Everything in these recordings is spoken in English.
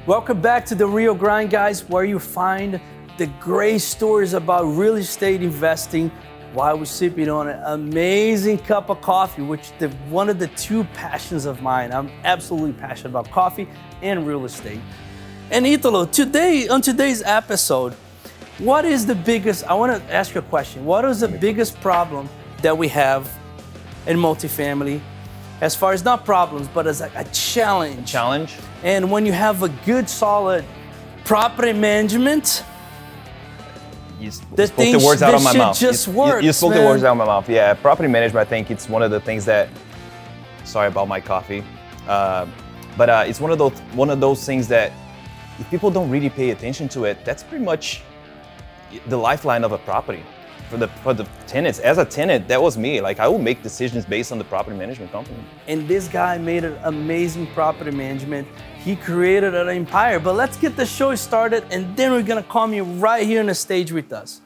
Welcome back to The Real Grind, guys, where you find the great stories about real estate investing while we're sipping on an amazing cup of coffee, which is one of the two passions of mine. I'm absolutely passionate about coffee and real estate. And Italo, on today's episode, what is the biggest, I want to ask you a question. What is the biggest problem that we have in multifamily? As far as not problems, but as a challenge. Challenge? And when you have a good, solid property management, you spoke the words out of my mouth. You spoke the words out of my mouth. Yeah, property management, I think it's one of the things that, sorry about my coffee, but it's one of those things that if people don't really pay attention to it, that's pretty much the lifeline of a property. For the tenants, as a tenant, that was me. Like, I will make decisions based on the property management company. And this guy made an amazing property management. He created an empire. But let's get the show started, and then we're gonna calm you right here on the stage with us.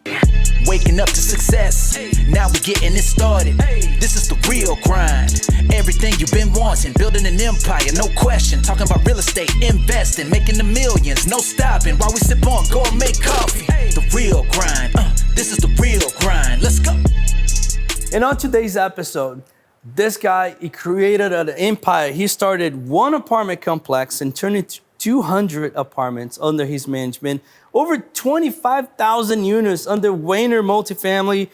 Waking up to success, now we're getting it started. This is the real grind. Everything you've been wanting, building an empire, no question. Talking about real estate, investing, making the millions, no stopping. While we sip on gourmet coffee, the real grind. This is the real grind. Let's go. And on today's episode, this guy, he created an empire. He started one apartment complex and turned it to 200 apartments under his management. Over 25,000 units under Wehner Multifamily.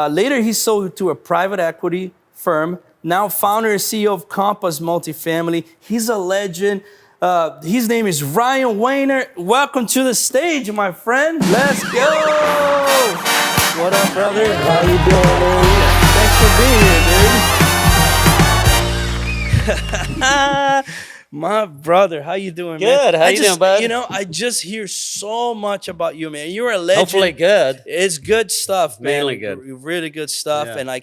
Later, he sold to a private equity firm. Now founder and CEO of Compass Multifamily. He's a legend. His name is Ryan Wehner. Welcome to the stage, my friend. Let's go. What up, brother? How you doing, man? Thanks for being here, dude. My brother, how you doing, man? Good. How you doing, bud? You know, I just hear so much about you, man. You're a legend. Hopefully good. It's good stuff, man. Mainly good. Really good stuff. Yeah.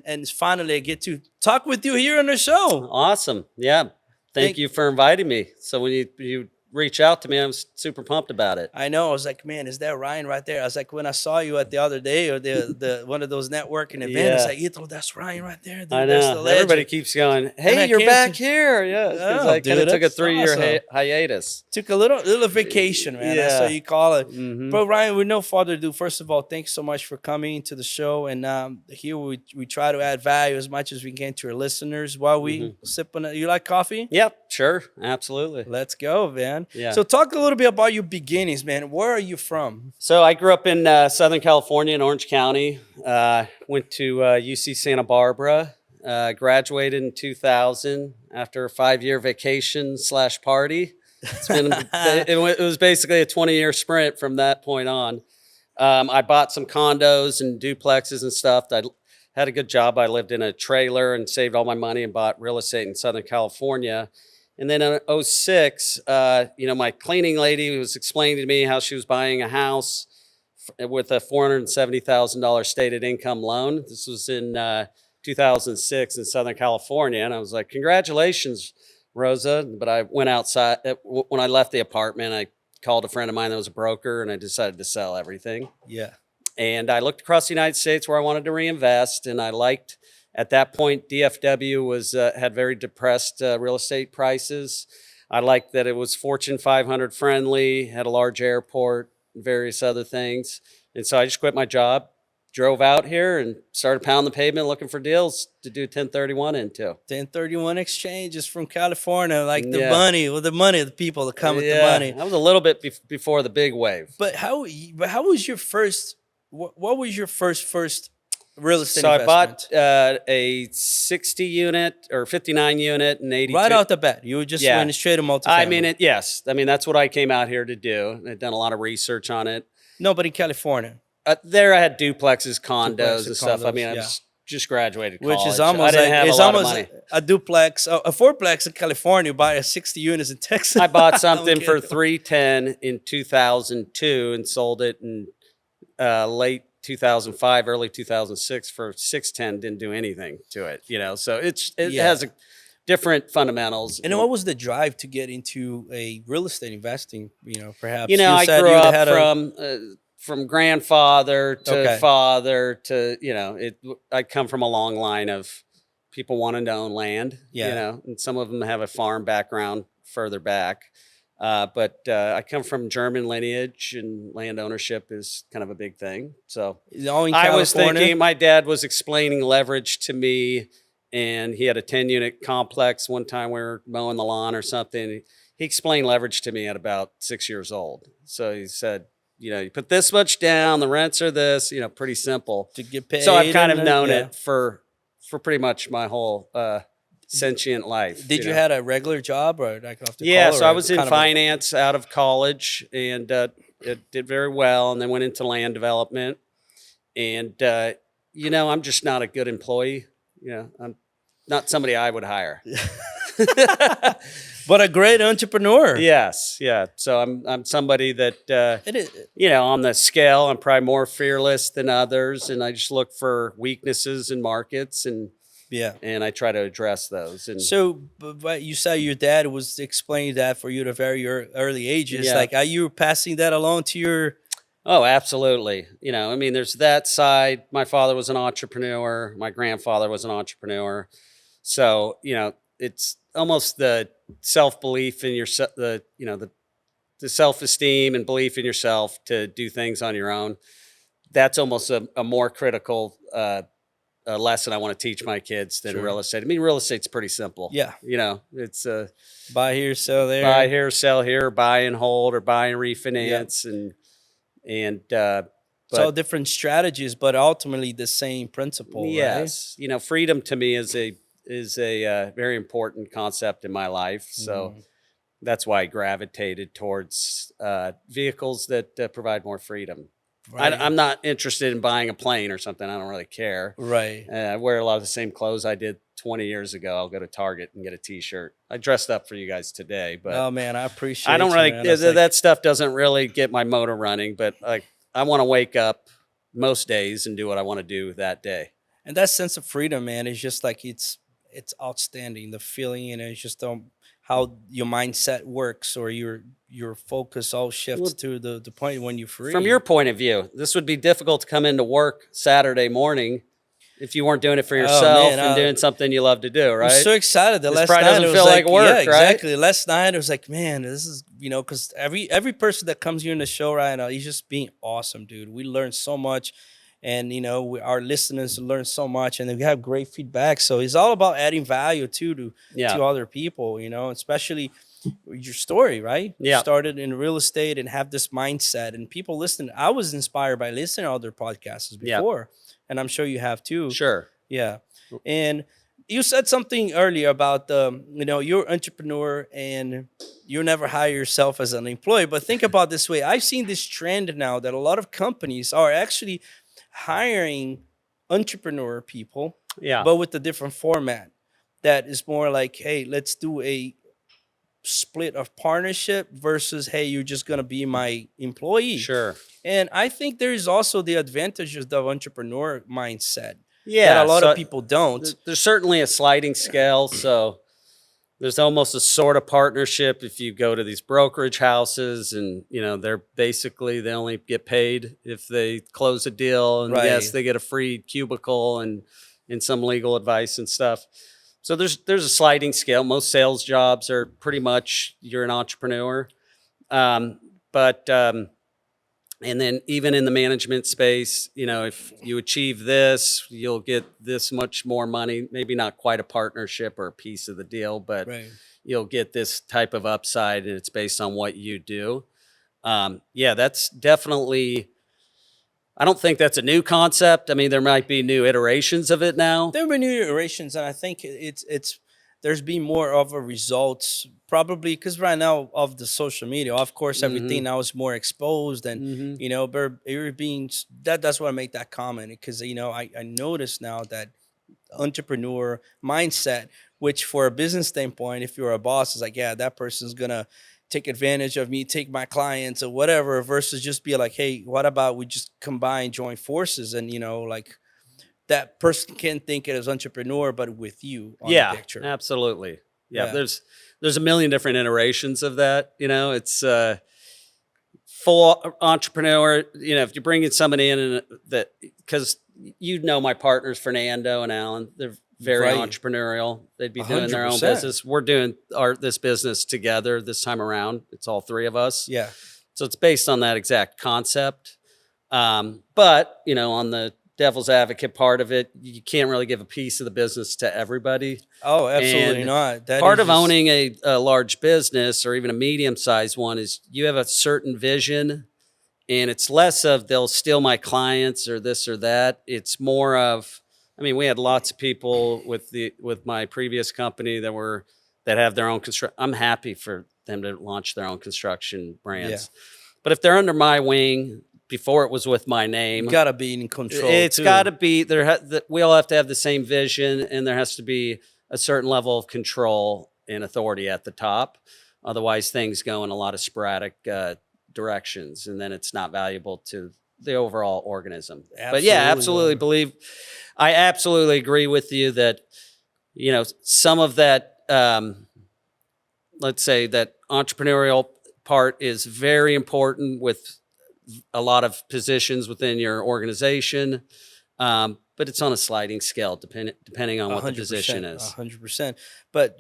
And finally I get to talk with you here on the show. Awesome. Yeah. Thank you for inviting me. So when you reach out to me, I'm super pumped about it. I know. I was like, man, is that Ryan right there? I was like, when I saw you at the other day or the one of those networking events, I was like, Italo, that's Ryan right there. Dude. I That's know. the legend. Everybody keeps going, hey, you're back here. Yeah. Because I kind of took a 3-year hiatus. Took a little vacation, man. That's what you call it. Mm-hmm. But Ryan, with no further ado, first of all, thanks so much for coming to the show. And here we try to add value as much as we can to our listeners while we sip on it. You like coffee? Yep, sure. Absolutely. Let's go, man. Yeah. So talk a little bit about your beginnings, man. Where are you from? So I grew up in Southern California in Orange County. Went to UC Santa Barbara. Graduated in 2000 after a 5-year vacation / party. It's been it was basically a 20-year sprint from that point on. I bought some condos and duplexes and stuff. I had a good job. I lived in a trailer and saved all my money and bought real estate in Southern California. And then in 2006, my cleaning lady was explaining to me how she was buying a house with a $470,000 stated income loan. This was in 2006 in Southern California. And I was like, congratulations, Rosa. But I went outside. When I left the apartment, I called a friend of mine that was a broker, and I decided to sell everything. Yeah. And I looked across the United States where I wanted to reinvest, and I liked, at that point, DFW had very depressed real estate prices. I liked that it was Fortune 500 friendly, had a large airport, various other things. And so I just quit my job, drove out here, and started pounding the pavement looking for deals to do 1031 into. 1031 exchanges from California, like the money, with the money, the people that come with the money. That was a little bit before the big wave. But how was your first, what was your first real estate investment? I bought a 60 unit or 59 unit and 82. Right out the bat, you were just went straight to multifamily. Yes. I mean, that's what I came out here to do. I'd done a lot of research on it. No, but in California. There I had duplexes, condos and stuff. I mean, I was just graduated college. Which is almost a duplex, a fourplex in California. Buy a 60 units in Texas. I bought something for $310 in 2002 and sold it in late 2005, early 2006 for $610. Didn't do anything to it, So it has a different fundamentals. And what was the drive to get into a real estate investing? Perhaps. I grew up from grandfather to father to, I come from a long line of people wanting to own land, and some of them have a farm background further back. But I come from German lineage, and land ownership is kind of a big thing. So All in I was California? thinking, my dad was explaining leverage to me, and he had a 10-unit complex. One time we were mowing the lawn or something. He explained leverage to me at about 6 years old. So he said, you put this much down, the rents are this, pretty simple. To get paid. So I've kind of and known yeah. it for pretty much my whole sentient life. Did you know? had a regular job or like off the Yeah, call, so or I was in kind of finance out of college, and it did very well, and then went into land development. And I'm just not a good employee. I'm not somebody I would hire. but a great entrepreneur. Yes, yeah. So I'm somebody that It is. on the scale, I'm probably more fearless than others, and I just look for weaknesses in markets, and I try to address those. And So, but you said your dad was explaining that for you at a very early ages. Yeah. Like, are you passing that along to your? Oh, absolutely. There's that side. My father was an entrepreneur. My grandfather was an entrepreneur. So, it's almost the self-belief in yourself, the self-esteem and belief in yourself to do things on your own. That's almost a more critical lesson I want to teach my kids than real estate. I mean, real estate's pretty simple. Yeah. It's Buy here, sell there. buy here, sell here, buy and hold, or buy and refinance. And it's all different strategies, but ultimately the same principle. yes, freedom to me is a very important concept in my life. So that's why I gravitated towards vehicles that provide more freedom. Right. I'm not interested in buying a plane or something. I don't really care. Right. I wear a lot of the same clothes I did 20 years ago. I'll go to Target and get a T-shirt. I dressed up for you guys today, but Oh man, I appreciate. I don't you, really. man. That's That stuff doesn't really get my motor running. But I want to wake up most days and do what I want to do that day. and that sense of freedom, man, is just like it's outstanding. The feeling, it's just how your mindset works, or your focus all shifts to the point when you're free. From your point of view, this would be difficult to come into work Saturday morning if you weren't doing it for yourself and doing something you love to do, right? I'm so excited. The This last probably night doesn't it was feel like work, yeah, right? exactly. Last night it was like, man, this is because every person that comes here in the show right now, he's just being awesome, dude. We learn so much, and our listeners learn so much, and we have great feedback. So it's all about adding value to other people, especially your story, right? Yeah. You started in real estate and have this mindset, and people listen. I was inspired by listening to other podcasts before, and I'm sure you have too. Sure. Yeah. And you said something earlier about you're an entrepreneur and you never hire yourself as an employee. But think about it this way. I've seen this trend now that a lot of companies are actually hiring entrepreneur people, but with a different format that is more like, hey, let's do a split of partnership versus, hey, you're just going to be my employee. Sure. And I think there is also the advantages of entrepreneur mindset. Yeah, that a lot of people don't. There's certainly a sliding scale. So there's almost a sort of partnership if you go to these brokerage houses, and they only get paid if they close a deal, and yes, they get a free cubicle and some legal advice and stuff. So there's a sliding scale. Most sales jobs are pretty much you're an entrepreneur, and then even in the management space, if you achieve this, you'll get this much more money. Maybe not quite a partnership or a piece of the deal, but you'll get this type of upside, and it's based on what you do. That's definitely. I don't think that's a new concept. I mean, there might be new iterations of it now. There have been new iterations, and I think there's been more of a results, probably because right now of the social media, of course, everything now is more exposed, and but you're being that's why I make that comment, because I notice now that entrepreneur mindset, which for a business standpoint, if you're a boss, is like, yeah, that person's gonna take advantage of me, take my clients or whatever, versus just be like, hey, what about we just join forces, and that person can think it as entrepreneur, but with you on the picture. Absolutely. Yeah. There's a million different iterations of that. It's full entrepreneur. If you're bringing somebody in, and that, because my partners Fernando and Alan, very Right. entrepreneurial. They'd be doing their own 100%. business. We're doing this business together this time around. It's all three of us. Yeah. So it's based on that exact concept. But, you know, on the devil's advocate part of it, you can't really give a piece of the business to everybody. Oh, absolutely And not. That Part is of just- owning a large business or even a medium-sized one is you have a certain vision, and it's less of they'll steal my clients or this or that. It's more of, I mean, we had lots of people with my previous company that have their own construction. I'm happy for them to launch their own construction brands. But if they're under my wing, before it was with my name, You gotta be in control. it's too. got to be we all have to have the same vision, and there has to be a certain level of control and authority at the top. Otherwise, things go in a lot of sporadic directions, and then it's not valuable to the overall organism. But yeah, Absolutely. I absolutely agree with you that, you know, some of that, let's say that entrepreneurial part is very important with a lot of positions within your organization. But it's on a sliding scale, depending on what the position is. 100%. But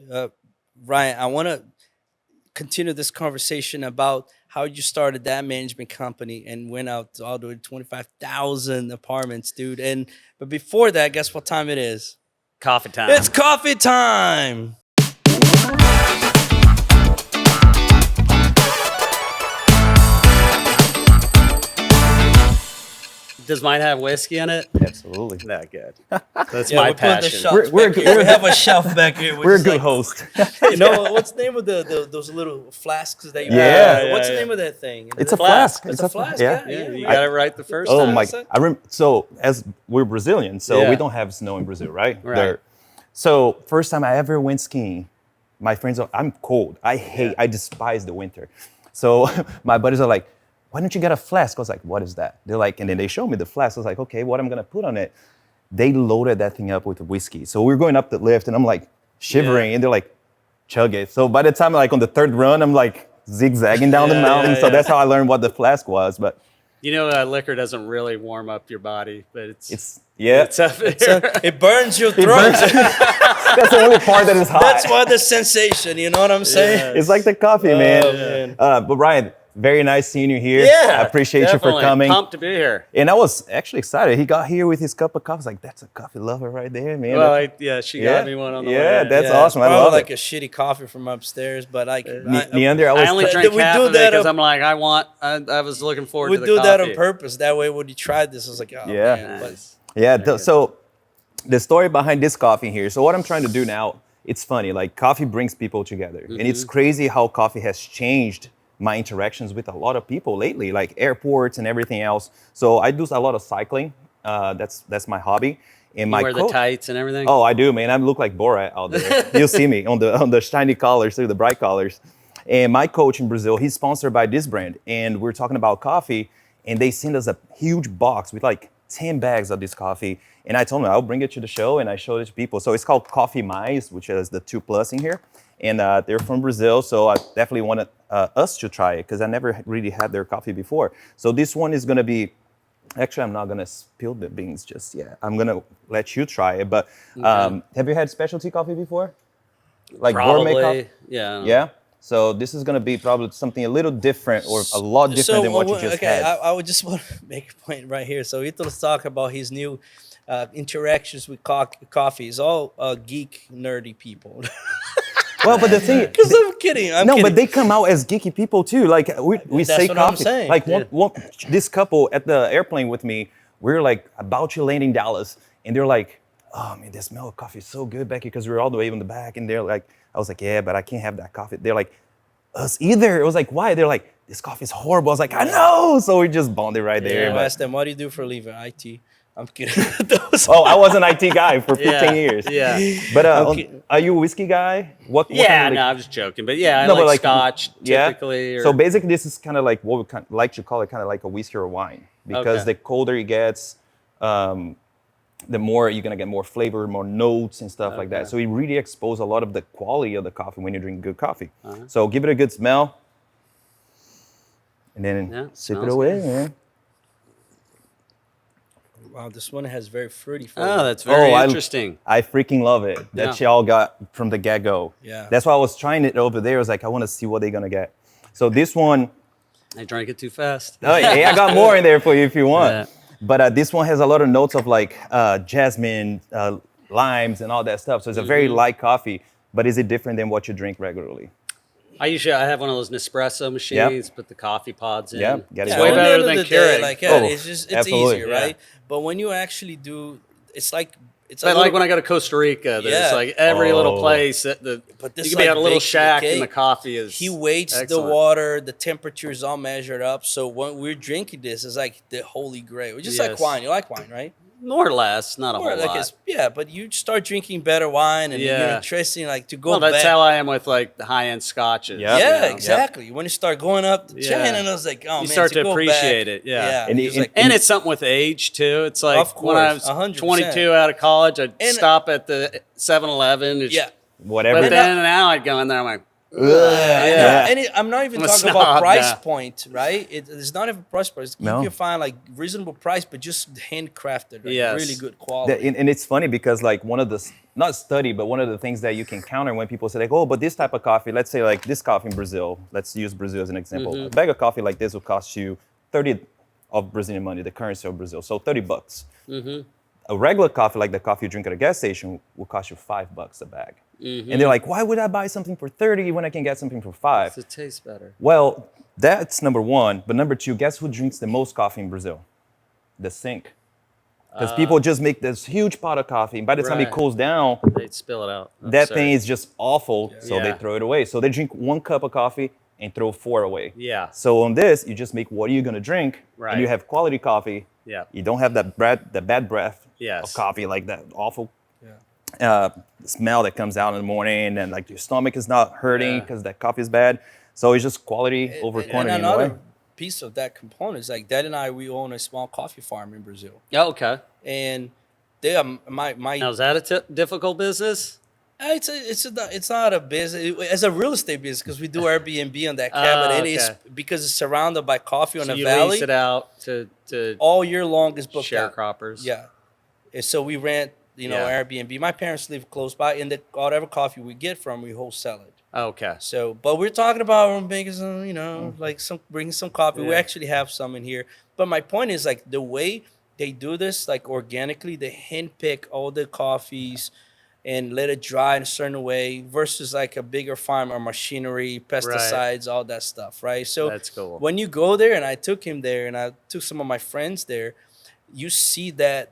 Ryan, I want to continue this conversation about how you started that management company and went out to all the way to 25,000 apartments, dude. But before that, guess what time it is? Coffee time. It's coffee time. Does mine have whiskey in it? Absolutely. Not good. That's Yeah, my we put the passion. shelves We're back here. We have a shelf back here. We're a good host. You know what's the name of those little flasks that you Yeah. have? What's the Yeah. name of that thing? It's Is a it flask. It's a flask. Yeah. Yeah, you got it right the first Oh time. my! So as we're Brazilian, so Yeah. we don't have snow in Brazil, right? Right. So first time I ever went skiing, my friends are, I'm cold. I despise the winter. So my buddies are like, why don't you get a flask? I was like, what is that? They're like, and then they showed me the flask. I was like, okay, what I'm gonna put on it? They loaded that thing up with whiskey. So we're going up the lift and I'm like shivering and they're like, chug it. So by the time like on the third run, I'm like zigzagging down the mountain. So that's how I learned what the flask was. But You know, liquor doesn't really warm up your body, but it's up there. It burns your throat. That's the only part that is hot. That's why the sensation. You know what I'm saying? It's like the coffee, man. man. But Ryan, very nice seeing you here. Yeah, I appreciate you for definitely. coming. Pumped to be here. And I was actually excited. He got here with his cup of coffee. I was like, that's a coffee lover right there, man. Well, she got me one on the way. Yeah, that's Yeah, awesome. I probably love like it. a shitty coffee from upstairs, but like Neander, I only Did drank we half do of it that because up- I'm like, I was looking forward we to the do coffee. that on purpose. That way, when you tried this, I was like, oh Yeah. man. But Nice. Yeah, so the story behind this coffee here. So what I'm trying to do now, it's funny, like coffee brings people together. And it's crazy how coffee has changed my interactions with a lot of people lately, like airports and everything else. So I do a lot of cycling. That's my hobby. And You my wear the coach- tights and everything? Oh, I do, man. I look like Borat out there. You'll see me on the shiny collars, the bright collars. And my coach in Brazil, he's sponsored by this brand. And we're talking about coffee, and they send us a huge box with like 10 bags of this coffee. And I told them I'll bring it to the show, and I showed it to people. So it's called Coffee Mais, which is the 2+ in here. And they're from Brazil, so I definitely wanted us to try it because I never really had their coffee before. So this one is gonna be, actually I'm not gonna spill the beans just yet. I'm gonna let you try it. But have you had specialty coffee before? Like gourmet coffee? Probably. Yeah. I don't know. Yeah? So this is gonna be probably something a little different or a lot different than what you just had. I would just want to make a point right here. So Ito's talk about his new interactions with coffee. It's all geek, nerdy people. Well, but the thing, Because I'm kidding. I'm no, kidding. but they come out as geeky people too. Like we That's say what I'm coffee. saying. Like this couple at the airplane with me, we're like about to land in Dallas, and they're like, "Oh man, the smell of coffee is so good, Becky," because we're all the way in the back, and they're like, "I was like, yeah, but I can't have that coffee." They're like, "Us either." It was like, "Why?" They're like, "This coffee is horrible." I was like, "I know." So we just bonded right there. I But- asked them, what do you do for a living? IT. I'm kidding. oh, I was an IT guy for 15 Yeah, years. yeah. But Okay. are you a whiskey guy? What Yeah, kind of, no, I'm just joking. But yeah, I No, like, but like- scotch Yeah. typically. Or, So basically, this is kind of like what we like to call it, kind of like a whiskey or wine, because Okay. the colder it gets, the more you're gonna get more flavor, more notes and stuff like that. Okay. So it really exposes a lot of the quality of the coffee when you drink good coffee. Uh-huh. So give it a good smell, and then Yeah, sip it smells away. good. Man. Wow, this one has very fruity Oh, flavor. that's very I- interesting. I freaking love it. That y'all got from the get-go. Yeah. That's why I was trying it over there. I was like, I want to see what they're gonna get. So this one, I drank it too fast. oh yeah, I got more in there for you if you want. Yeah. But this one has a lot of notes of like jasmine, limes, and all that stuff. So it's a very light coffee. But is it different than what you drink regularly? I have one of those Nespresso machines, put the coffee pods in. Yep, got it It's going. way on the better end of than the day, Keurig. like, Oh, it's absolutely. easier, Yeah. right? But when you actually do, it's like it's I a like little- when I go to Costa Rica. There's Yeah. like every little Oh. place But you this can be like at a little baked shack cake. and the coffee is. He weights excellent. the water, the temperature is all measured up. So when we're drinking this, it's like the holy grail. It's just like Yes. wine. You like wine, right? More or less, not a Or whole like lot. yeah, but you start drinking better wine and you're Yeah. interesting, like to go Well, that's back. how I am with like the high end scotches. Yeah. Yeah, you know? exactly. When you start going up the Yeah. chain, and I was like, oh man, You start to go appreciate back, it, yeah. And it's it- like, And it's something with age too. It's like Of when I course, was 100%. 22 out of college, I'd And- stop at the 7-Eleven. yeah. Whatever. But then now I'd go in there. I'm like, Yeah. And I'm not even I'm a talking snob, about price yeah. point, right? It's not even price point. No. You can find like reasonable price, but just handcrafted, like Yes. really good quality. And it's funny because like one of the not study, but one of the things that you can counter when people say like, oh, but this type of coffee, let's say like this coffee in Brazil, let's use Brazil as an example. Mm-hmm. A bag of coffee like this will cost you 30 of Brazilian money, the currency of Brazil, so $30. Mm-hmm. A regular coffee like the coffee you drink at a gas station will cost you $5 a bag. Mm-hmm. And they're like, why would I buy something for 30 when I can get something for 5? it tastes better. Well, that's number one. But number two, guess who drinks the most coffee in Brazil? The sink. Because people just make this huge pot of coffee, and by the time it Right. cools down, They'd spill it out. that thing is just awful, so they Yeah. throw it away. So they drink 1 cup of coffee and throw 4 away. Yeah. So on this, you just make what are you gonna drink, Right. and you have quality coffee. Yeah. You don't have that bad breath Yes. of coffee, like that awful smell that comes out in the morning, and like your stomach is not hurting Yeah. because that coffee is bad. So it's just quality over quantity And in a way. another piece of that component is like Dad and I, we own a small coffee farm in Brazil, Oh, okay. and they are my Now, is that a difficult business? it's not a business. It's a real estate business because we do Airbnb on that cabin, and it's okay. because it's surrounded by coffee on So a you valley. lease it out to All year long is booked out. sharecroppers. Yeah, and so we rent, Yeah. Airbnb. My parents live close by, and whatever coffee we get from, we wholesale it. Okay. So, but we're talking about making some, like bringing some coffee. We Yeah. actually have some in here. But my point is like the way they do this, like organically, they handpick all the coffees and let it dry in a certain way versus like a bigger farm or machinery, pesticides, all that stuff, right? So That's cool. when you go there, and I took him there, and I took some of my friends there, you see that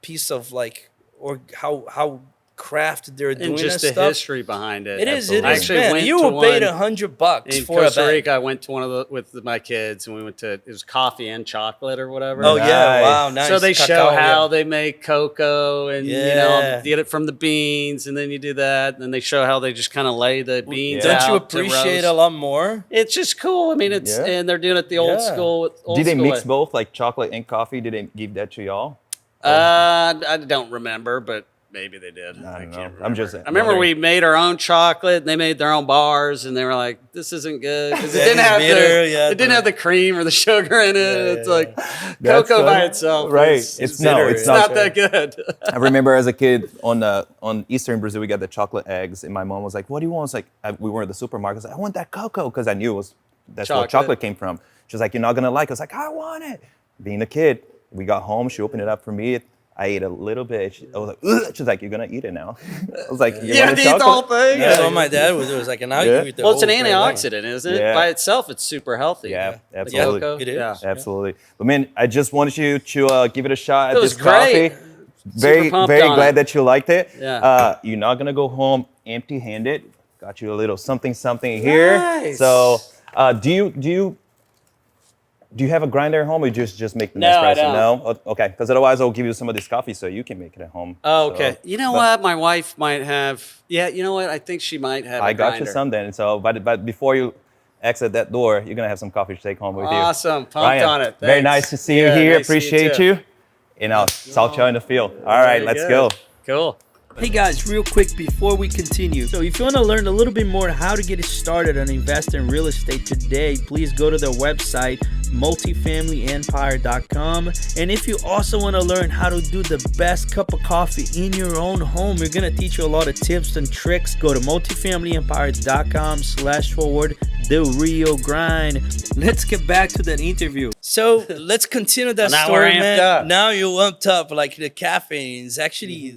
piece of like, or how crafted they're doing And just that the stuff. history behind it. It is. Absolutely. It I is. actually Man, went you to were paid one $100 in for a Costa bag. Rica. I went to one of the with my kids, and we went to it was coffee and chocolate or whatever. Oh yeah! Nice. Wow, nice. So they show Cacao, how yeah. they make cocoa and Yeah. get it from the beans, and then you do that, and then they show how they just kind of lay the beans Don't out you to appreciate roast. a lot more? It's just cool. I mean, it's Yeah. and they're doing it the old Yeah. school. Old Did they school mix way. both, like chocolate and coffee? Did they give that to y'all? I don't remember, but maybe they did. I don't know. can't I'm just. I remember we made our own chocolate, and they made their own bars, and they were like, "This isn't good because it Yeah, didn't it's have bitter, the yeah, it didn't have the cream or the sugar in it. It's like That's cocoa by funny. itself, Right. is- It's is no, bitter. it's It's not. not that good. I remember as a kid on Easter in Brazil, we got the chocolate eggs, and my mom was like, "What do you want?" It's like we were at the supermarket. I was like, "I want that cocoa," because I knew that's where Chocolate. chocolate came from. She was like, "You're not gonna like it." I was like, "I want it." Being a kid, we got home. She opened it up for me. I ate a little bit. I was like, "Ugh." She was like, "You're gonna eat it now." I was like, "You Yeah, want to the eat the whole chocolate?" thing. That's what my dad would do. It was like, and now Yeah. you eat the Well, it's an whole thing. antioxidant, isn't it? Yeah. By itself, it's super healthy. Yeah, The absolutely. cocoa, It is. Yeah. Absolutely. But man, I just wanted you to give it a shot It at was this coffee. great. Very, pumped very on glad it. that you liked it. Yeah. You're not gonna go home empty-handed. Got you a little something here. Nice. So, do you have a grinder at home, or you just make the No, I Nespresso? don't. No. Okay. Because otherwise, I'll give you some of this coffee so you can make it at home. Oh, So, okay. You know but what? My wife might have. Yeah, you know what? I think she might have. I a got grinder. you some then. So, but before you exit that door, you're gonna have some coffee to take home with you. Awesome. Pumped Ryan, on it. Very Thanks. nice to see you Yeah, here. nice to see you Appreciate too. you. And I'll talk to you in the field. All right, Very let's good. go. Cool. Hey guys, real quick before we continue. So if you want to learn a little bit more how to get started and invest in real estate today, please go to their website, multifamilyempire.com. And if you also want to learn how to do the best cup of coffee in your own home, we're going to teach you a lot of tips and tricks. Go to multifamilyempire.com/the real grind. Let's get back to that interview. So let's continue that Now story, we're amped man. up. Now you're amped up. Like the caffeine is actually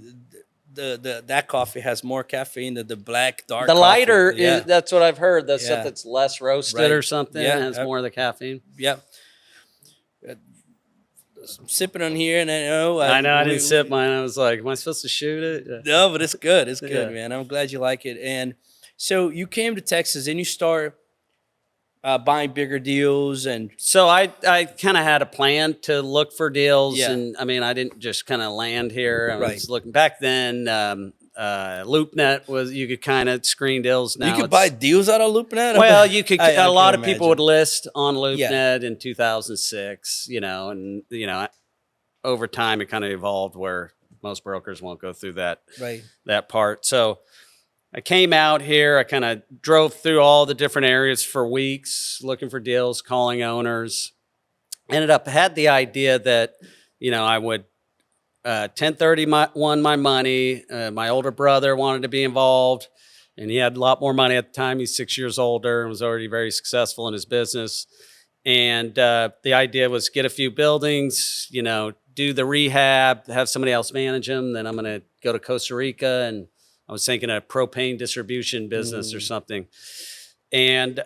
that coffee has more caffeine than the black dark. The lighter coffee. Yeah. is, that's what I've heard. That's Yeah. stuff that's less roasted Right. or something. Yeah. Has more of the caffeine. Yep. I'm sipping on here, and I didn't sip mine. I was like, am I supposed to shoot it? No, but it's good. It's good, Yeah. man. I'm glad you like it. And so you came to Texas, and you start buying bigger deals, and So I kind of had a plan to look for deals, Yeah. and I mean I didn't just kind of land here. I Right. was looking back then. LoopNet was you could kind of screen deals. Now you could it's- buy deals out of LoopNet. Well, you could. I A lot can of people imagine. would list on LoopNet Yeah. in 2006. And over time it kind of evolved where most brokers won't go through that Right. part. So I came out here. I kind of drove through all the different areas for weeks, looking for deals, calling owners. Had the idea that, I would 1031 my money. My older brother wanted to be involved, and he had a lot more money at the time. He's 6 years older and was already very successful in his business. And the idea was get a few buildings, do the rehab, have somebody else manage them. Then I'm going to go to Costa Rica, and I was thinking a propane distribution business or something. And,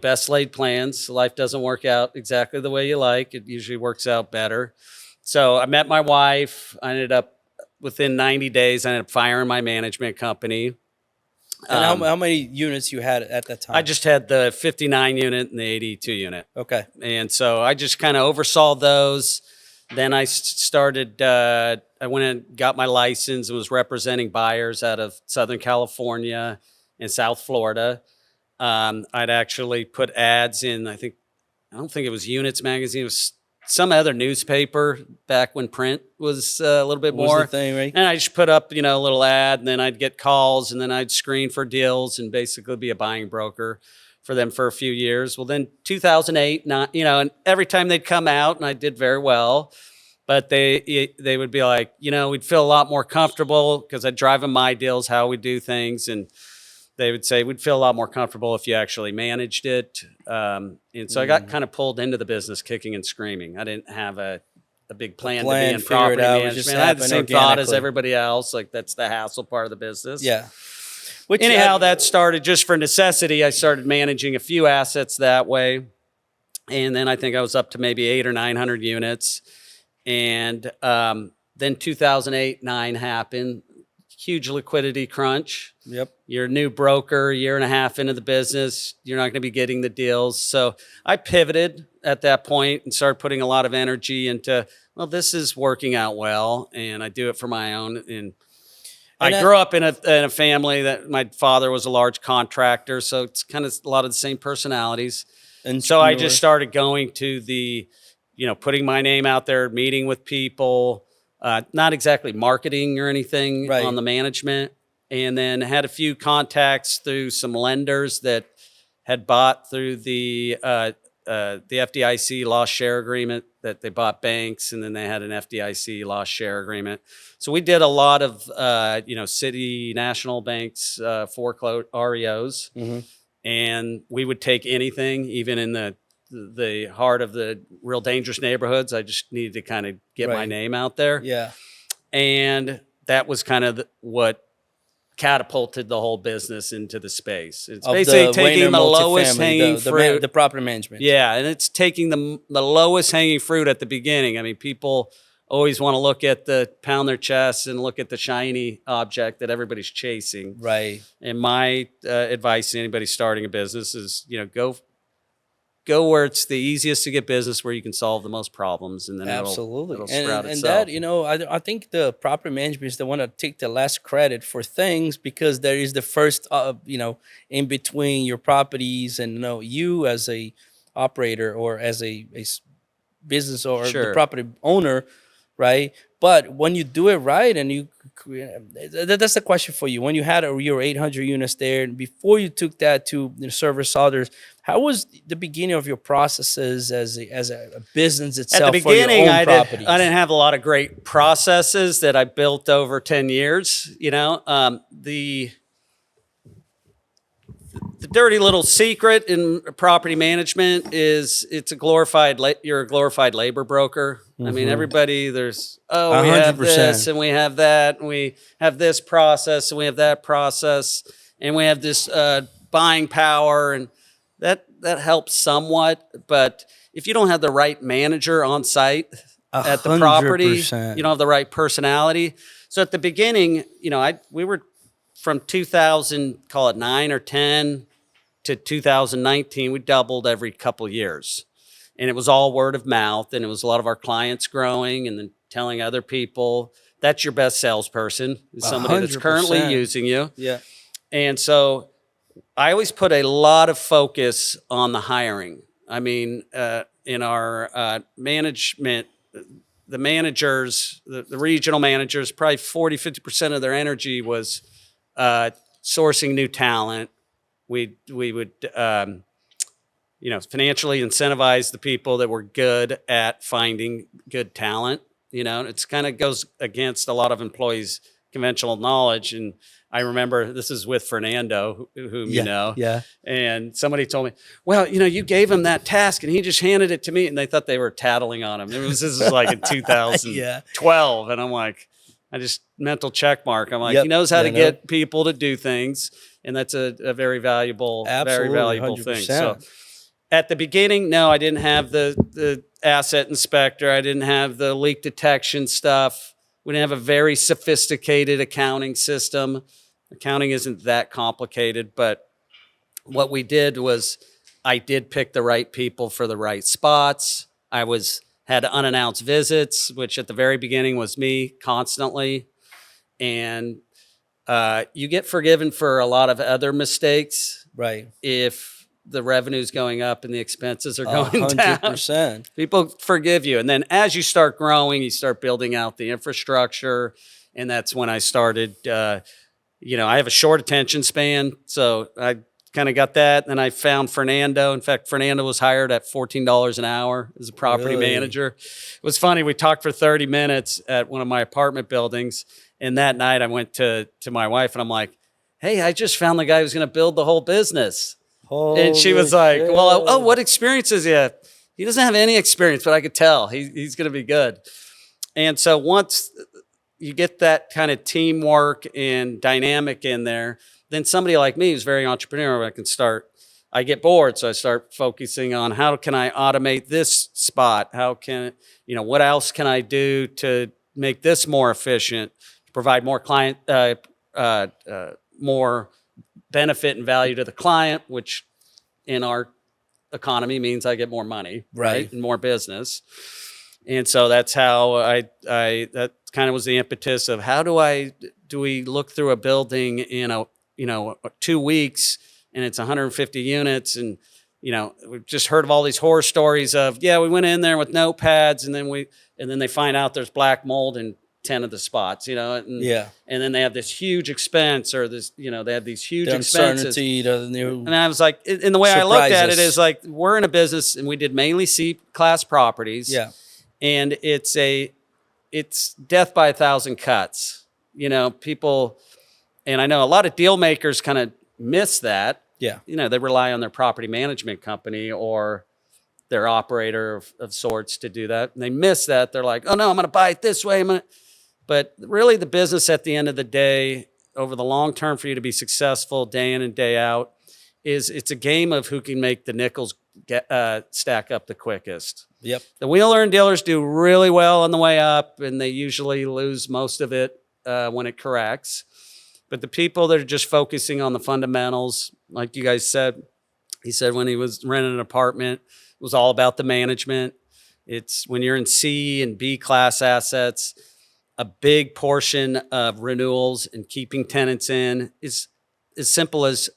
best laid plans. Life doesn't work out exactly the way you like. It usually works out better. So I met my wife. I ended up, within 90 days, I ended up firing my management company. And how many units you had at that time? I just had the 59 unit and the 82 unit. Okay. And so I just kind of oversaw those. Then I started, I went and got my license and was representing buyers out of Southern California and South Florida. I'd actually put ads in, I don't think it was Units Magazine. It was some other newspaper back when print was a little bit What was more. the thing, right? And I just put up, a little ad, and then I'd get calls, and then I'd screen for deals and basically be a buying broker for them for a few years. Well, then 2008, and every time they'd come out, and I did very well, but they would be like, we'd feel a lot more comfortable because I'd drive them my deals, how we do things, and they would say we'd feel a lot more comfortable if you actually managed it. And so I got kind of pulled into the business kicking and screaming. I didn't have a big plan to be in figured property out, it just management. I had the happened same thought as organically. everybody else. Like that's the hassle part of the business. Yeah. Which Anyhow, that started just for necessity. I started managing a few assets that way. And then I think I was up to maybe 800 or 900 units. And then 2008-9 happened. Huge liquidity crunch. Yep. You're a new broker, a year and a half into the business. You're not going to be getting the deals. So I pivoted at that point and started putting a lot of energy into, well, this is working out well, and I do it for my own. And I grew up in a family that my father was a large contractor, so it's kind of a lot of the same personalities. And so I just started going to the, putting my name out there, meeting with people, not exactly marketing or anything on the management. And then had a few contacts through some lenders that had bought through the FDIC loss share agreement, that they bought banks, and then they had an FDIC loss share agreement. So we did a lot of, city national banks, foreclosed REOs, and we would take anything, even in the heart of the real dangerous neighborhoods. I just needed to kind of get my name out there. Yeah. And that was kind of what catapulted the whole business into the space. It's Of basically the taking Wehner the lowest Multifamily, hanging fruit. the property management. Yeah, and it's taking the lowest hanging fruit at the beginning. I mean, people always want to look at pound their chests and look at the shiny object that everybody's chasing. Right. And my advice to anybody starting a business is, go where it's the easiest to get business, where you can solve the most problems, and then Absolutely. it'll sprout and itself. that, I think the property management is the one that take the last credit for things, because there is the first, in between your properties and, you as a operator or as a business or the property owner, right? But when you do it right and you that's the question for you. When you had your 800 units there, and before you took that to service others, how was the beginning of your processes as a business itself? At the beginning, for your own properties? I didn't have a lot of great processes that I built over 10 years. The dirty little secret in property management is you're a glorified labor broker. I mean, everybody, we have 100%. this and we have that, and we have this process and we have that process, and we have this buying power, and that helps somewhat. But if you don't have the right manager on site at the property, 100%. you don't have the right personality. So at the beginning, we were from 2000, call it 9 or 10 to 2019, we doubled every couple of years. And it was all word of mouth, and it was a lot of our clients growing and then telling other people. That's your best salesperson, is somebody that's currently 100%. using you. Yeah. And so I always put a lot of focus on the hiring. I mean, in our management, the managers, the regional managers, probably 40, 50% of their energy was sourcing new talent. We would financially incentivize the people that were good at finding good talent. It's kind of goes against a lot of employees' conventional knowledge. And I remember this is with Fernando, whom you know. Yeah. And somebody told me, well, you gave him that task and he just handed it to me, and they thought they were tattling on him. This was like in 2012. And I'm like, I just mental check mark. I'm like, Yep. he knows how to Yeah, get people to do things. And that's a very valuable, Absolutely, very valuable 100%. thing. So at the beginning, no, I didn't have the asset inspector. I didn't have the leak detection stuff. We didn't have a very sophisticated accounting system. Accounting isn't that complicated, but what we did was I did pick the right people for the right spots. Had unannounced visits, which at the very beginning was me constantly. And you get forgiven for a lot of other mistakes. Right. If the revenue's going up and the expenses are going down. 100%. People forgive you. And then as you start growing, you start building out the infrastructure. And that's when I started, I have a short attention span. So I kind of got that. And I found Fernando. In fact, Fernando was hired at $14 an hour as a property Really? manager. It was funny. We talked for 30 minutes at one of my apartment buildings. And that night I went to my wife and I'm like, hey, I just found the guy who's going to build the whole business. And she was like, shit. well, what experience is he? He doesn't have any experience, but I could tell he's going to be good. And so once you get that kind of teamwork and dynamic in there, then somebody like me who's very entrepreneurial, I get bored. So I start focusing on how can I automate this spot? How can, what else can I do to make this more efficient, to provide more client, more benefit and value to the client, which in our economy means I get more money, right? And more business. And so that's how that kind of was the impetus of how do we look through a building in 2 weeks and it's 150 units. And, we've just heard of all these horror stories of, we went in there with notepads and then they find out there's black mold in 10 of the spots, and then they have this huge expense or this, they have these huge expenses. And I was like, and the way I looked at it is like, we're in a business and we did mainly C-class properties. Yeah. And it's death by 1,000 cuts, people, and I know a lot of deal makers kind of miss that. Yeah. They rely on their property management company or their operator of sorts to do that. And they miss that. They're like, oh no, I'm going to buy it this way. But really the business at the end of the day, over the long term for you to be successful day in and day out, it's a game of who can make the nickels stack up the quickest. Yep. The wheeler and dealers do really well on the way up, and they usually lose most of it when it corrects. But the people that are just focusing on the fundamentals, like you guys said, he said when he was renting an apartment, it was all about the management. It's when you're in C and B class assets, a big portion of renewals and keeping tenants in is as simple as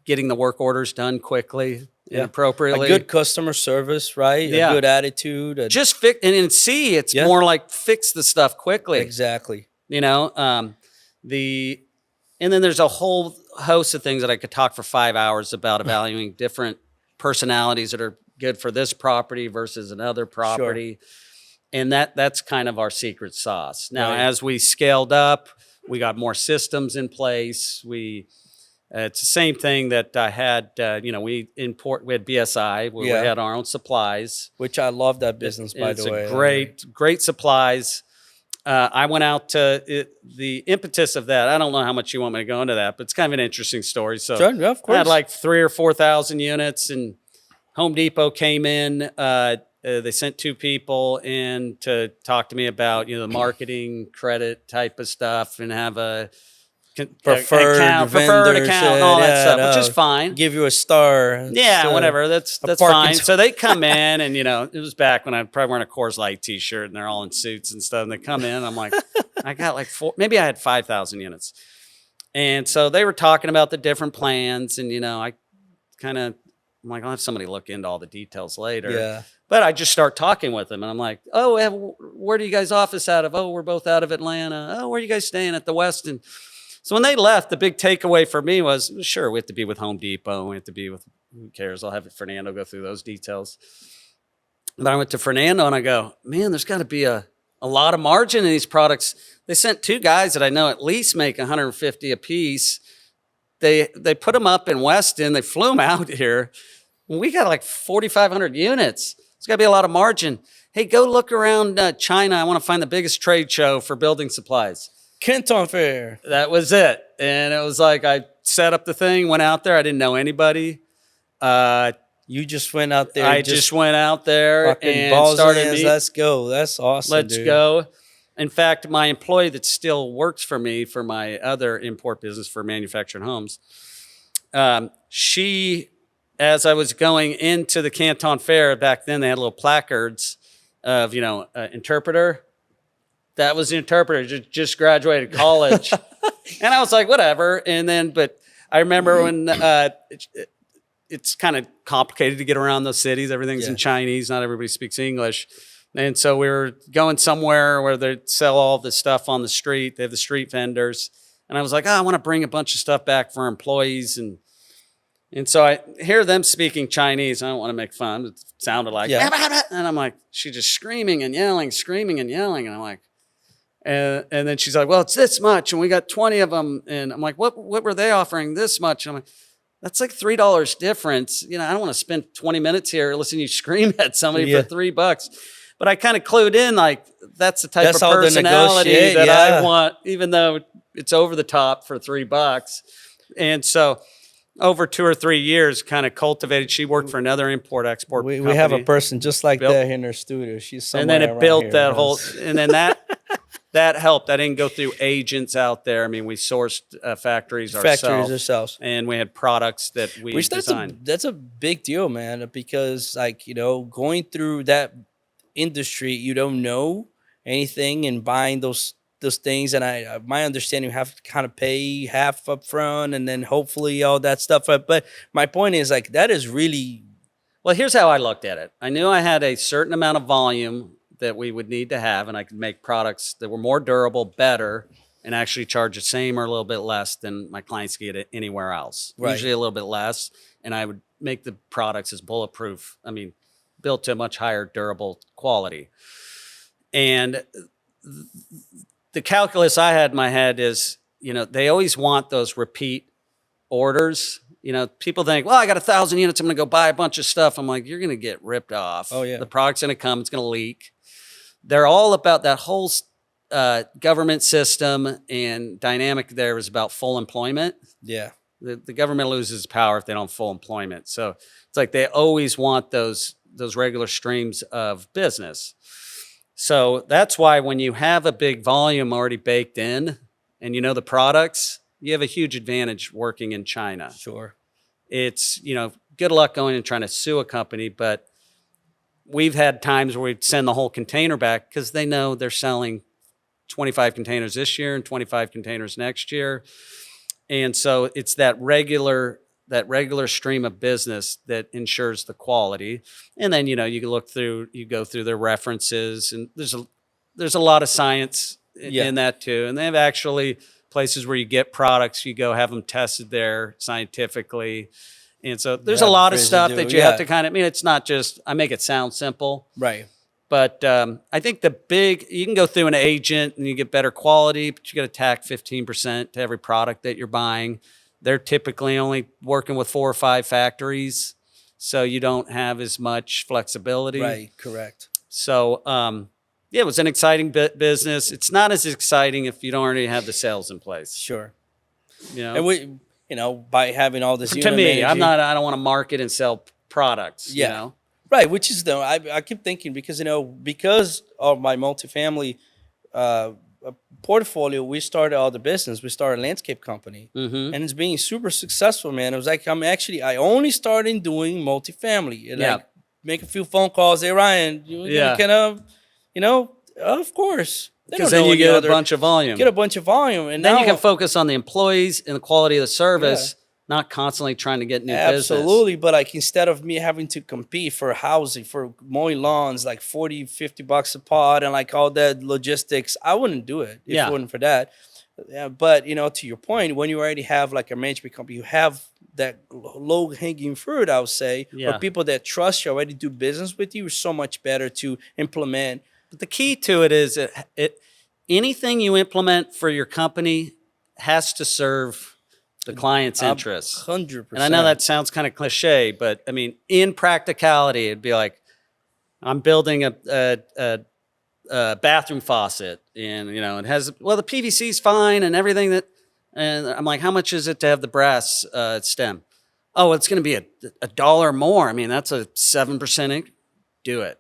getting the work orders done quickly and appropriately. A good customer service, right? Yeah. A good attitude. Just fix, and in C, it's more like fix the stuff quickly. Exactly. And then there's a whole host of things that I could talk for 5 hours about evaluating different personalities that are good for this property versus another property. Sure. And that's kind of our secret sauce. Now, as we scaled up, we got more systems in place. It's the same thing that I had, we had BSI, where we had our own supplies. Which I love that business, by the way. It's great supplies. I went out to the impetus of that. I don't know how much you want me to go into that, but it's kind of an interesting story. So sure, yeah, of course. I had like 3,000 or 4,000 units, and Home Depot came in. They sent 2 people in to talk to me about the marketing credit type of stuff and have a preferred account and all that stuff, which is fine. Give you a star. Yeah, whatever. That's fine. So they come in, and it was back when I probably wearing a Coors Light T-shirt, and they're all in suits and stuff. And they come in, and I'm like, I got like maybe I had 5,000 units, and so they were talking about the different plans, and I'm like, I'll have somebody look into all the details later. Yeah. But I just start talking with them, and I'm like, oh, where do you guys office out of? Oh, we're both out of Atlanta. Oh, where are you guys staying at the Westin? So when they left, the big takeaway for me was, sure, we have to be with Home Depot. We have to be with, who cares? I'll have Fernando go through those details. But I went to Fernando, and I go, man, there's got to be a lot of margin in these products. They sent 2 guys that I know at least make 150 a piece. They put them up in Weston. They flew them out here. We got like 4,500 units. There's got to be a lot of margin. Hey, go look around China. I want to find the biggest trade show for building supplies. Canton Fair. That was it. And it was like I set up the thing, went out there. I didn't know anybody. You just went out there. I just went out there and balls started hands, let's go. That's awesome. Let's go. In fact, my employee that still works for me for my other import business for manufactured homes, she, as I was going into the Canton Fair, back then they had little placards of, interpreter. That was the interpreter, just graduated college. And I was like, whatever. And then, but I remember when it's kind of complicated to get around those cities. Everything's in Chinese. Not everybody speaks English. And so we were going somewhere where they sell all this stuff on the street. They have the street vendors. And I was like, I want to bring a bunch of stuff back for our employees. And so I hear them speaking Chinese. I don't want to make fun. It sounded like, and I'm like, she's just screaming and yelling. And I'm like, and then she's like, well, it's this much. And we got 20 of them. And I'm like, what were they offering this much? And I'm like, that's like $3 difference. I don't want to spend 20 minutes here listening to you scream at somebody for $3. But I kind of clued in, like, that's the type of personality that I want, even though it's over the top for $3. And so over 2 or 3 years, kind of cultivated. She worked for another import-export company. We have a person just like that in her studio. She's somewhere and then it built here. That whole, and then that helped. I didn't go through agents out there. I mean, we sourced factories ourselves. And we had products that we designed. That's a big deal, man, because going through that industry, you don't know anything, and buying those things, and my understanding, you have to kind of pay half up front and then hopefully all that stuff. But my point is, like, that is really... Well, here's how I looked at it. I knew I had a certain amount of volume that we would need to have, and I could make products that were more durable, better, and actually charge the same or a little bit less than my clients get it anywhere else. Right. Usually a little bit less, and I would make the products as bulletproof. I mean, built to a much higher durable quality. And the calculus I had in my head is, they always want those repeat orders. People think, well, I got 1,000 units, I'm going to go buy a bunch of stuff. I'm like, you're going to get ripped off. Oh, yeah. The product's going to come, it's going to leak. They're all about that whole government system and dynamic there is about full employment. Yeah. The government loses power if they don't have full employment. So it's like they always want those regular streams of business. So that's why when you have a big volume already baked in and the products, you have a huge advantage working in China. Sure. It's, good luck going and trying to sue a company, but we've had times where we'd send the whole container back because they know they're selling 25 containers this year and 25 containers next year. And so it's that regular stream of business that ensures the quality. And then, you go through their references, and there's a lot of science in that too. And they have actually places where you get products, you go have them tested there scientifically. And so there's a have lot of residue, stuff that you yeah. have to kind of, I mean, it's not just, I make it sound simple. Right. But I think you can go through an agent and you get better quality, but you got to tack 15% to every product that you're buying. They're typically only working with 4 or 5 factories, so you don't have as much flexibility. Right. Correct. So, yeah, it was an exciting business. It's not as exciting if you don't already have the sales in place. Sure. You know, And we, by having all this to unit me, managing- I don't want to market and sell products. Yeah. You know? Right, which is I keep thinking because because of my multifamily portfolio, we started all the business. We started a landscape company, and it's being super successful, man. It was like I only started doing multifamily, and like make a few phone calls. Hey Ryan, kind of, of course. Because then you get a bunch of volume. Get a bunch of volume, and then now you can focus on the employees and the quality of the service. Not constantly trying to get new business. Absolutely, but like instead of me having to compete for housing, for mowing lawns, like $40-$50 a pot and like all that logistics, I wouldn't do it if it wasn't for that. Yeah, but to your point, when you already have like a management company, you have that low hanging fruit, I would say, or people that trust you already do business with you, is so much better to implement. But the key to it is anything you implement for your company has to serve the client's interests. 100%. And I know that sounds kind of cliche, but I mean, in practicality, it'd be like, I'm building a bathroom faucet, and it has the PVC's fine and everything and I'm like, how much is it to have the brass stem? Oh, it's going to be a dollar more. I mean, that's a 7%. Do it,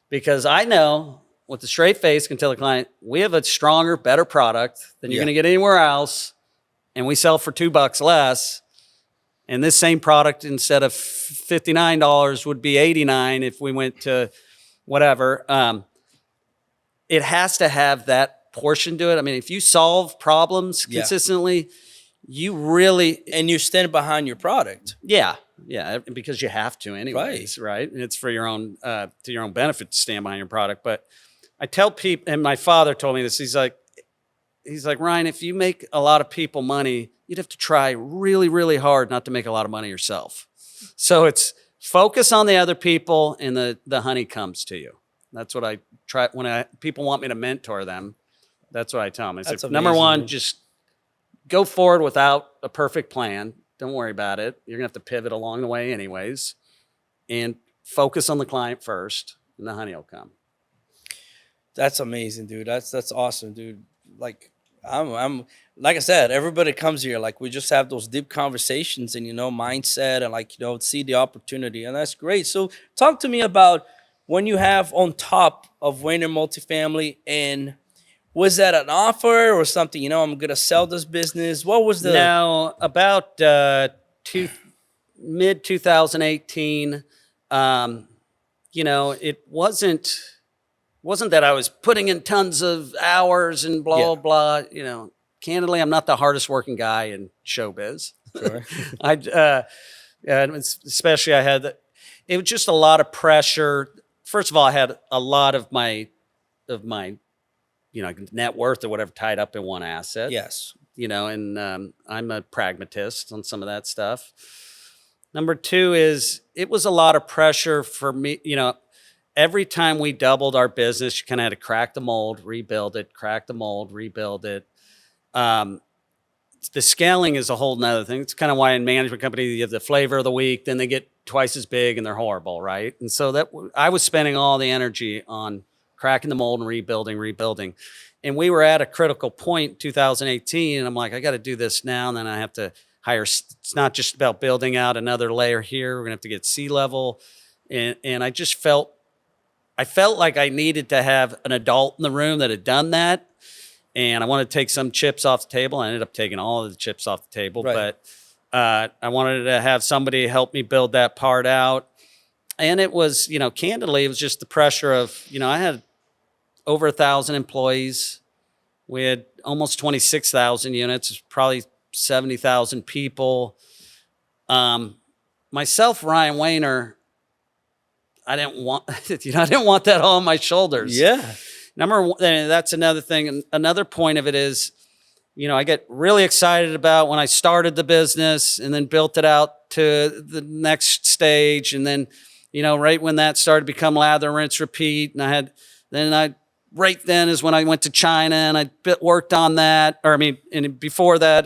because I know with a straight face can tell the client, we have a stronger, better product than you're going to get anywhere else. And we sell for $2 less, and this same product instead of $59 would be $89 if we went to whatever. It has to have that portion to it. I mean, if you solve problems consistently, you really and you stand behind your product. Yeah, because you have to anyways, right? And it's for your own to your own benefit to stand behind your product. But I tell people, and my father told me this. He's like, Ryan, if you make a lot of people money, you'd have to try really, really hard not to make a lot of money yourself. So it's focus on the other people, and the honey comes to you. That's what I try when people want me to mentor them. That's what I tell them. It's like, number one, just go forward without a perfect plan. Don't worry about it. You're gonna have to pivot along the way anyways, and focus on the client first, and the honey will come. That's amazing, dude. That's awesome, dude. Like I'm like I said, everybody comes here, like we just have those deep conversations and mindset and like see the opportunity, and that's great. So talk to me about when you have on top of Wehner Multifamily, and was that an offer or something? I'm gonna sell this business. What was the No, about mid 2018. It wasn't that I was putting in tons of hours and blah, blah, blah. Candidly, I'm not the hardest working guy in showbiz. Sure. Especially it was just a lot of pressure. First of all, I had a lot of my net worth or whatever tied up in one asset. Yes. And I'm a pragmatist on some of that stuff. Number two is it was a lot of pressure for me, every time we doubled our business, you kind of had to crack the mold, rebuild it, crack the mold, rebuild it. The scaling is a whole nother thing. It's kind of why in management companies you have the flavor of the week, then they get twice as big and they're horrible, right? And so I was spending all the energy on cracking the mold and rebuilding. And we were at a critical point in 2018, and I'm like, I got to do this now, and then I have to hire. It's not just about building out another layer here. We're gonna have to get C-level, and I just felt like I needed to have an adult in the room that had done that, and I wanted to take some chips off the table. I ended up taking all of the chips off the table, but I wanted to have somebody help me build that part out. And it was, candidly, it was just the pressure of, I had over 1,000 employees. We had almost 26,000 units, probably 70,000 people. Myself, Ryan Wehner, I didn't want that all on my shoulders. Yeah. Number one, that's another thing. Another point of it is I get really excited about when I started the business and then built it out to the next stage. And then, right when that started to become lather, rinse, repeat. And right then is when I went to China and I worked on that. And before that,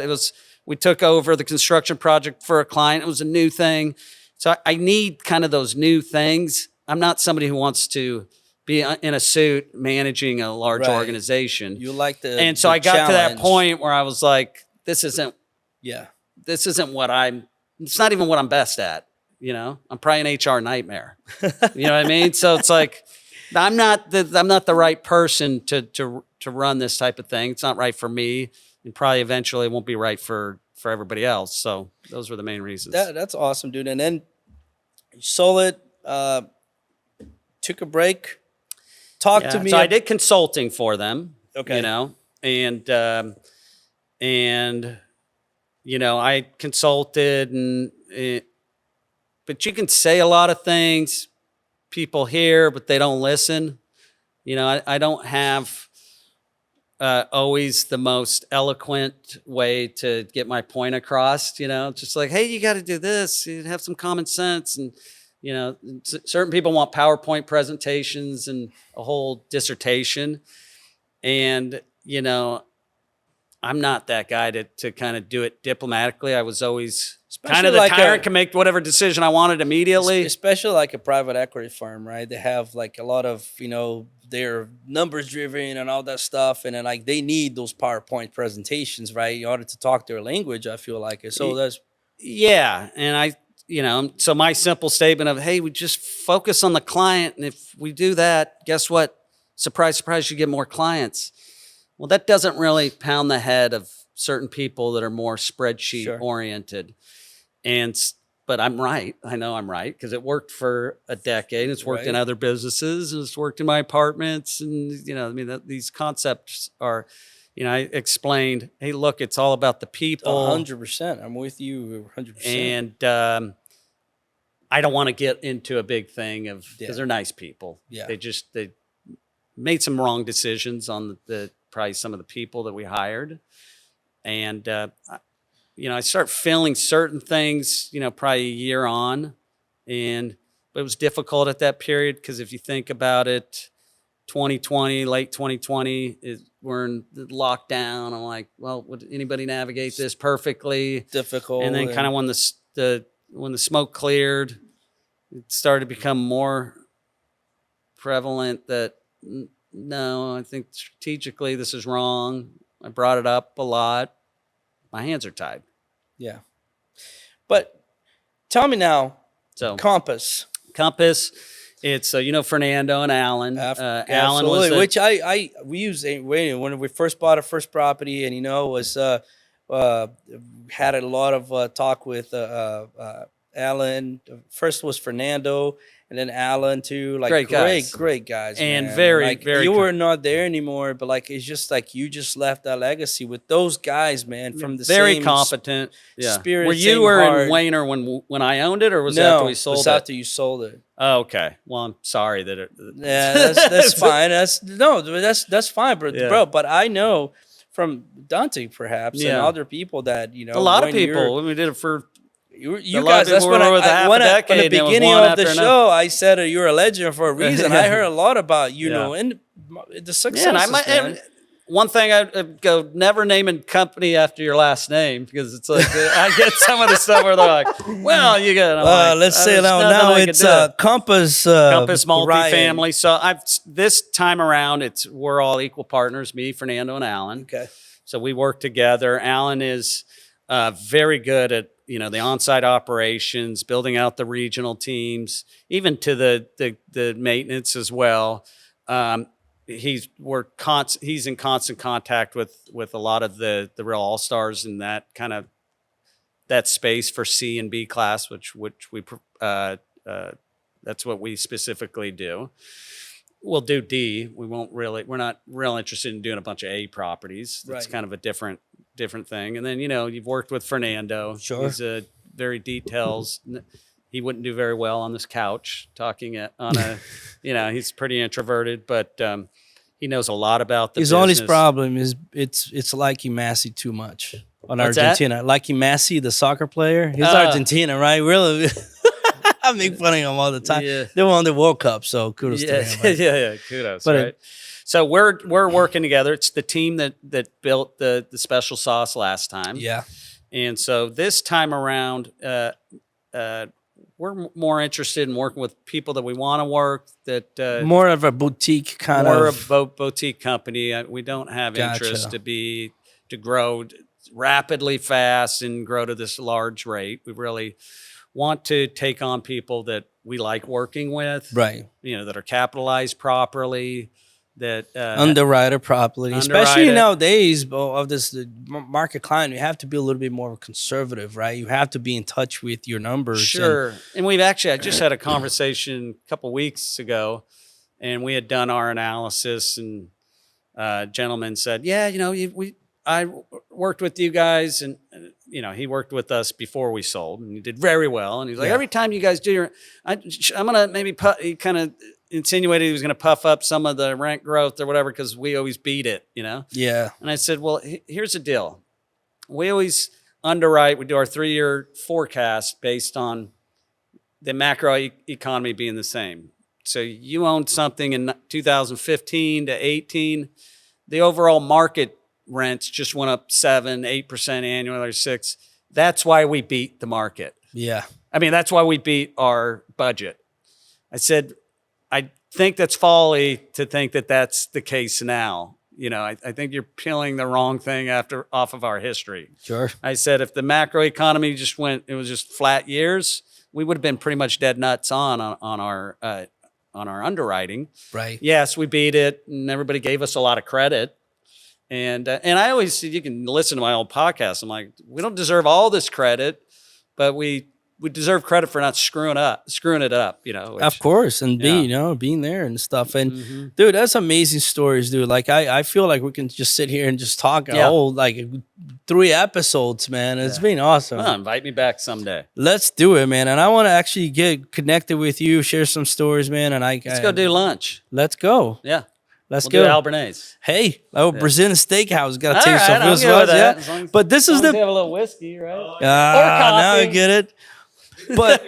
we took over the construction project for a client. It was a new thing. So I need kind of those new things. I'm not somebody who wants to be in a suit managing a large organization. You like and so I got challenge. to that point where I was like, this isn't what it's not even what I'm best at. I'm probably an HR nightmare. You know what I mean? So it's like, I'm not the right person to run this type of thing. It's not right for me, and probably eventually it won't be right for everybody else. So those were the main reasons. That's awesome, dude. And then you sold it, took a break. Talk to me. So I did consulting for them. Okay. I consulted but you can say a lot of things, people hear, but they don't listen. I don't have always the most eloquent way to get my point across, just like, hey, you got to do this, you have some common sense. And, certain people want PowerPoint presentations and a whole dissertation. And, I'm not that guy to kind of do it diplomatically. I was always kind of the tyrant, can make whatever decision I wanted immediately. Especially like a private equity firm, right? They have like a lot of, they're numbers driven and all that stuff. And then like they need those PowerPoint presentations, right? In order to talk their language, I feel like it. So that's. Yeah. And so my simple statement of, hey, we just focus on the client. And if we do that, guess what? Surprise, surprise, you get more clients. Well, that doesn't really pound the head of certain people that are more spreadsheet oriented. But I'm right. I know I'm right because it worked for a decade. It's worked in other businesses and it's worked in my apartments. And, these concepts are, I explained, hey, look, it's all about the people. 100%. I'm with you 100%. And I don't want to get into a big thing of, because they're nice people. Yeah. They made some wrong decisions on probably some of the people that we hired. And, I start feeling certain things, probably a year on. But it was difficult at that period because if you think about it, 2020, late 2020, we're in lockdown. I'm like, well, would anybody navigate this perfectly? Difficult. And then kind of when the smoke cleared, it started to become more prevalent that no, I think strategically this is wrong. I brought it up a lot. My hands are tied. Yeah. But tell me now, so Compass. It's Fernando and Alan. Alan was which we used when we first bought our first property, and was had a lot of talk with Alan. First was Fernando, and then Alan too. Like great guys, and man. very. You were not there anymore, but like it's just like you just left that legacy with those guys, man. From the very same competent spirit. Were you in Wehner when I owned it, or was it after we sold it? No, after you sold it. Oh, okay. Well, I'm sorry that it. Yeah, that's fine. That's fine, bro. But I know from Dante perhaps and other people that a lot of people. When we did it for. You guys, that's when at the beginning of the show, I said you're a legend for a reason. I heard a lot lot about, and the success. One thing I'd go, never naming company after your last name, because it's like, I get some of the stuff where they're like, well, you got, let's say now it's Compass Multifamily. Ryan. So this time around, we're all equal partners, me, Fernando, and Alan. Okay. So we work together. Alan is very good at, the on-site operations, building out the regional teams, even to the maintenance as well. He's in constant contact with a lot of the real all-stars in that kind of that space for C and B class, which we that's what we specifically do. We'll do D. We're not real interested in doing a bunch of A properties. That's kind of a different thing. And then, you've worked with Fernando. Sure. He's very details. He wouldn't do very well on this couch talking on a, he's pretty introverted, but He knows a lot about the His business. only problem is it's liking Messi too much on What's Argentina. Liking Messi, the soccer player. He's Argentina, right? Really? I make fun of him all the time. Yeah. They won the World Cup, so kudos to Yeah, him. Right? yeah, kudos, But, right? So we're working together. It's the team that built the special sauce last time. Yeah. And so this time around, we're more interested in working with people that we want to work, that More of a boutique kind more of. a boutique company. We don't have Gotcha. interest to grow rapidly fast and grow to this large rate. We really want to take on people that we like working with, Right. that are capitalized properly, that Underwriter properly, especially underwrite it. nowadays of this market climate. You have to be a little bit more conservative, right? You have to be in touch with your numbers. Sure. And I just had a conversation a couple weeks ago, and we had done our analysis, and a gentleman said, yeah, I worked with you guys, and he worked with us before we sold, and he did very well. And he's like, every time you guys do I'm gonna maybe he kind of insinuated he was gonna puff up some of the rent growth or whatever because we always beat it, Yeah. And I said, well, here's the deal. We always underwrite. We do our 3-year forecast based on the macro economy being the same. So you owned something in 2015 to 18. The overall market rents just went up 7-8% annually, or 6%. That's why we beat the market. Yeah. I mean, that's why we beat our budget. I said, I think that's folly to think that that's the case now. I think you're peeling the wrong thing off of our history. Sure. I said, if the macro economy it was just flat years, we would have been pretty much dead nuts on our underwriting. Right. Yes, we beat it, and everybody gave us a lot of credit. And I always said, you can listen to my old podcast. I'm like, we don't deserve all this credit, but we deserve credit for not screwing it up. Of course, and being there and stuff. And dude, that's amazing stories, dude. Like I feel like we can just sit here and just talk a whole 3 episodes, man. It's been awesome. Well, invite me back someday. Let's do it, man. And I want to actually get connected with you, share some stories, man. And let's go do lunch. Let's go. Yeah. Let's We'll go. do Albanese. Hey, Brazilian steakhouse. Got to All take right, some I'm as good well. with that. As Yeah. long as- But this is As long as the you have a little whiskey, right? now I coffee. get it. But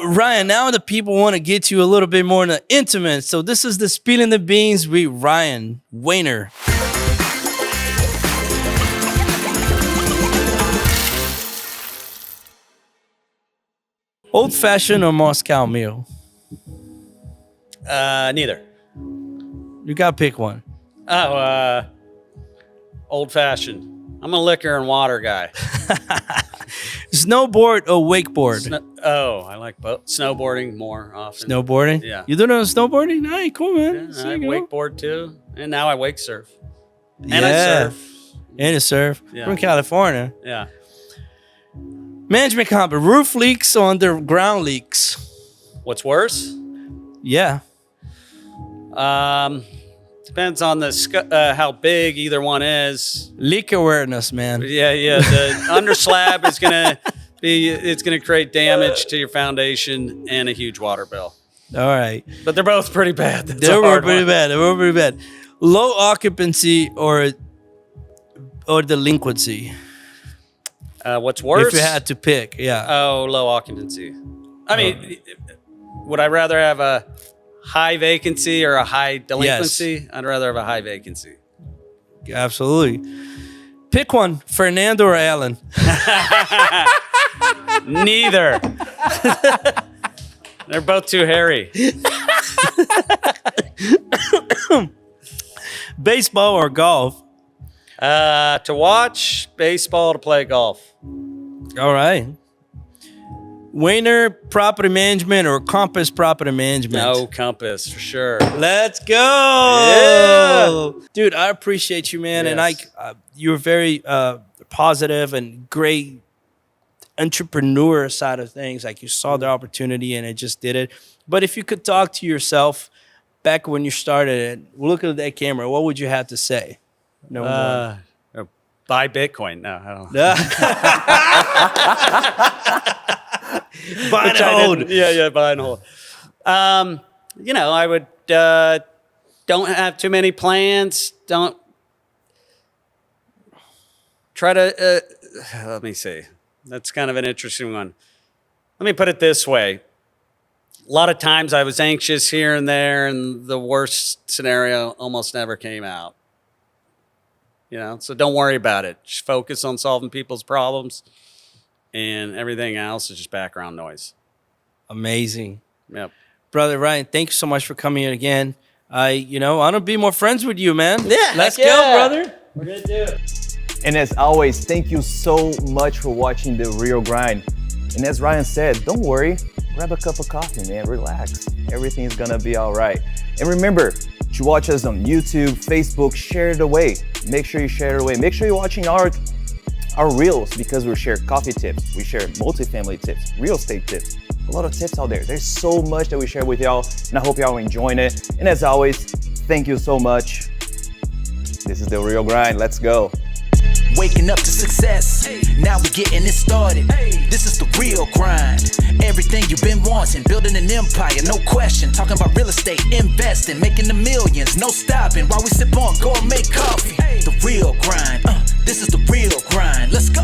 Ryan, now the people want to get you a little bit more in the intimate. So this is the Spilling the Beans with Ryan Wehner. Old fashioned or Moscow Mule? Neither. You gotta pick one. Oh, old fashioned. I'm a liquor and water guy. Snowboard or wakeboard? I like both. Snowboarding more often. Snowboarding? Yeah. You doing snowboarding? Nice, cool, man. Yeah, There I you go. wakeboard too, and now I wake surf. And Yeah. I surf. And a surf. Yeah. From California. Yeah. Management comp, roof leaks or underground leaks? What's worse? Yeah. Depends on the how big either one is. Leak awareness, man. Yeah. The under slab is it's gonna create damage to your foundation and a huge water bill. All right. But they're both pretty bad. That's They a were hard pretty one. bad. They were pretty bad. Low occupancy or delinquency? What's worse? If you had to pick, yeah. Oh, low occupancy. I mean, would I rather have a high vacancy or a high delinquency? I'd rather have a high vacancy. Absolutely. Pick one, Fernando or Alan. Neither. They're both too hairy. Baseball or golf? To watch baseball, to play golf. All right. Wehner property management or Compass property management? No, Compass for sure. Let's go. Yeah. Dude, I appreciate you, man. And Yes. you're very positive and great entrepreneur side of things. Like you saw the opportunity and it just did it. But if you could talk to yourself back when you started it, look at that camera, what would you have to say? No more. Buy Bitcoin. No, I don't. Buy and Which I hold. didn't- Yeah, buy and hold. I would don't have too many plans. Don't try to, let me see. That's kind of an interesting one. Let me put it this way. A lot of times I was anxious here and there, and the worst scenario almost never came out. You know, so don't worry about it. Just focus on solving people's problems, and everything else is just background noise. Amazing. Yep. Brother Ryan, thank you so much for coming in again. I want to be more friends with you, man. Yeah, Let's heck go, yeah. brother. We're going to do it. And as always, thank you so much for watching The Real Grind. And as Ryan said, don't worry, grab a cup of coffee, man, relax. Everything's gonna be all right. And remember to watch us on YouTube, Facebook, share it away. Make sure you share it away. Make sure you're watching our reels, because we share coffee tips, we share multifamily tips, real estate tips, a lot of tips out there. There's so much that we share with y'all, and I hope y'all are enjoying it. And as always, thank you so much. This is The Real Grind, let's go. Waking up to success. Now we getting it started. This is the real grind. Everything you've been wanting, building an empire, no question. Talking about real estate, investing, making the millions, no stopping. While we sip on gourmet coffee. The real grind. This is the real grind. Let's go.